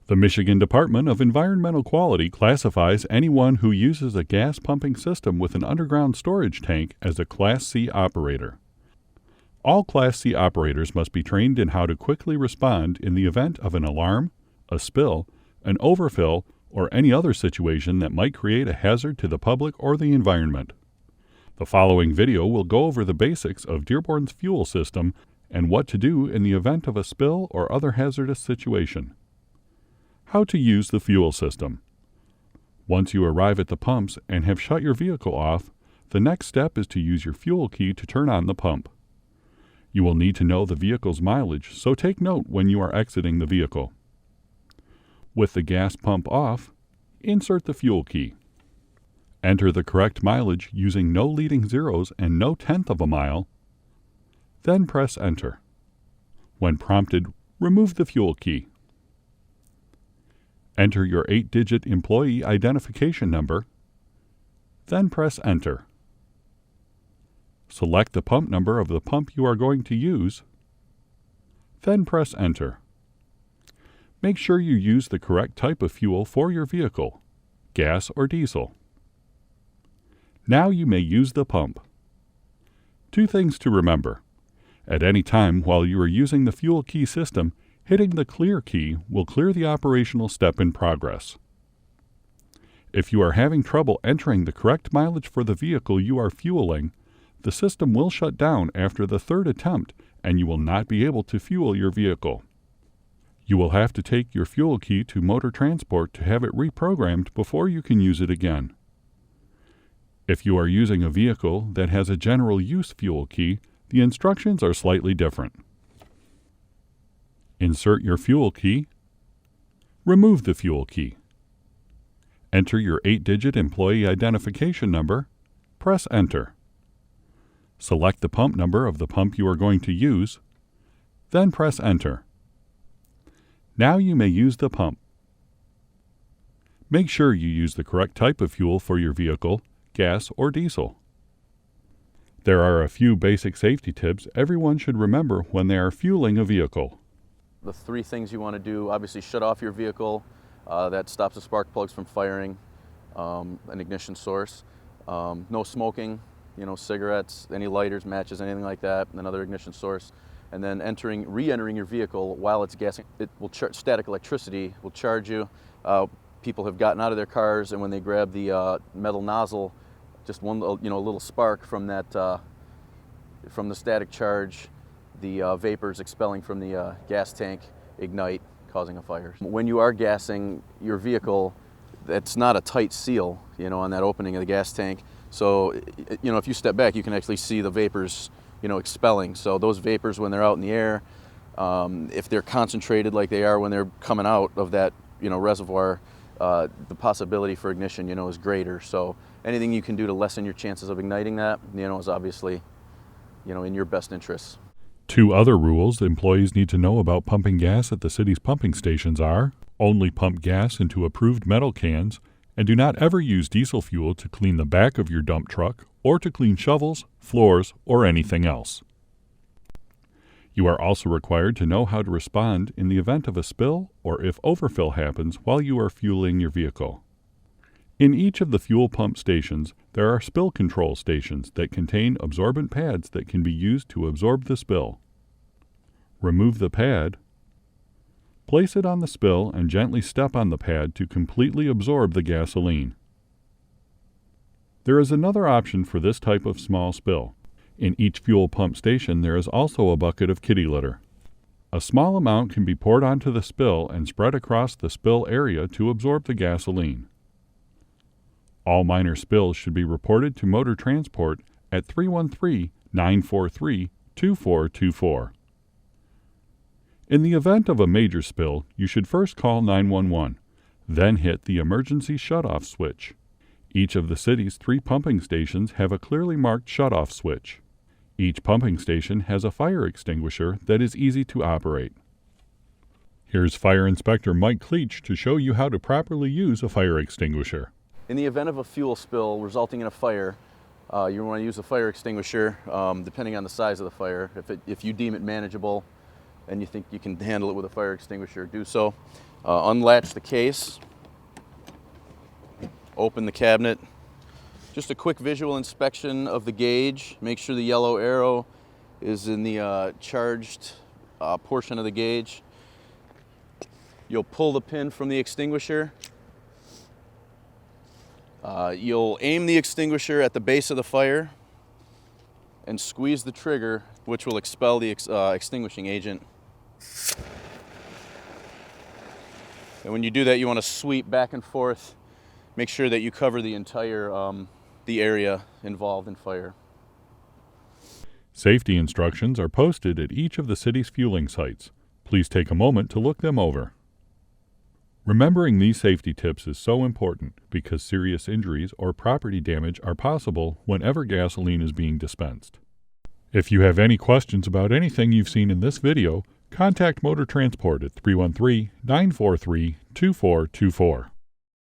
The Michigan Department of Environmental Quality classifies anyone who uses a gas pumping system with an underground storage tank as a Class C operator. All Class C operators must be trained in how to quickly respond in the event of an alarm, a spill, an overfill, or any other situation that might create a hazard to the public or the environment. The following video will go over the basics of Dearborn's fuel system and what to do in the event of a spill or other hazardous situation. How to use the fuel system. Once you arrive at the pumps and have shut your vehicle off, the next step is to use your fuel key to turn on the pump. You will need to know the vehicle's mileage, so take note when you are exiting the vehicle. With the gas pump off, insert the fuel key. Enter the correct mileage using no leading zeros and no tenth of a mile, then press Enter. When prompted, remove the fuel key. Enter your 8-digit employee identification number, then press Enter. Select the pump number of the pump you are going to use, then press Enter. Make sure you use the correct type of fuel for your vehicle, gas or diesel. Now you may use the pump. 2 things to remember. At any time while you are using the fuel key system, hitting the clear key will clear the operational step in progress. If you are having trouble entering the correct mileage for the vehicle you are fueling, the system will shut down after the 3rd attempt and you will not be able to fuel your vehicle. You will have to take your fuel key to motor transport to have it reprogrammed before you can use it again. If you are using a vehicle that has a general use fuel key, the instructions are slightly different. Insert your fuel key. Remove the fuel key. Enter your 8-digit employee identification number. Press Enter. Select the pump number of the pump you are going to use, then press Enter. Now you may use the pump. Make sure you use the correct type of fuel for your vehicle, gas or diesel. There are a few basic safety tips everyone should remember when they are fueling a vehicle. The 3 things you want to do: obviously shut off your vehicle. That stops the spark plugs from firing an ignition source. No smoking, cigarettes, any lighters, matches, anything like that, another ignition source. And then re-entering your vehicle while it's gassing. It will static electricity will charge you. People have gotten out of their cars, and when they grab the metal nozzle, just one little spark from that from the static charge, the vapors expelling from the gas tank ignite, causing a fire. When you are gassing your vehicle, that's not a tight seal, on that opening of the gas tank. So, if you step back, you can actually see the vapors, expelling. So those vapors, when they're out in the air, if they're concentrated like they are when they're coming out of that, reservoir, the possibility for ignition, is greater. So anything you can do to lessen your chances of igniting that, is obviously, in your best interests. 2 other rules employees need to know about pumping gas at the city's pumping stations are: only pump gas into approved metal cans, and do not ever use diesel fuel to clean the back of your dump truck or to clean shovels, floors, or anything else. You are also required to know how to respond in the event of a spill or if overfill happens while you are fueling your vehicle. In each of the fuel pump stations, there are spill control stations that contain absorbent pads that can be used to absorb the spill. Remove the pad, place it on the spill, and gently step on the pad to completely absorb the gasoline. There is another option for this type of small spill. In each fuel pump station, there is also a bucket of kitty litter. A small amount can be poured onto the spill and spread across the spill area to absorb the gasoline. All minor spills should be reported to Motor Transport at 313-943-2424. In the event of a major spill, you should first call 911, then hit the emergency shutoff switch. Each of the city's 3 pumping stations have a clearly marked shutoff switch. Each pumping station has a fire extinguisher that is easy to operate. Here's Fire Inspector Mike Cleach to show you how to properly use a fire extinguisher. In the event of a fuel spill resulting in a fire, you want to use a fire extinguisher depending on the size of the fire. If you deem it manageable and you think you can handle it with a fire extinguisher, do so. Unlatch the case, open the cabinet. Just a quick visual inspection of the gauge. Make sure the yellow arrow is in the charged portion of the gauge. You'll pull the pin from the extinguisher. You'll aim the extinguisher at the base of the fire and squeeze the trigger, which will expel the extinguishing agent. And when you do that, you want to sweep back and forth. Make sure that you cover the entire the area involved in fire. Safety instructions are posted at each of the city's fueling sites. Please take a moment to look them over. Remembering these safety tips is so important because serious injuries or property damage are possible whenever gasoline is being dispensed. If you have any questions about anything you've seen in this video, contact Motor Transport at 313-943-2424.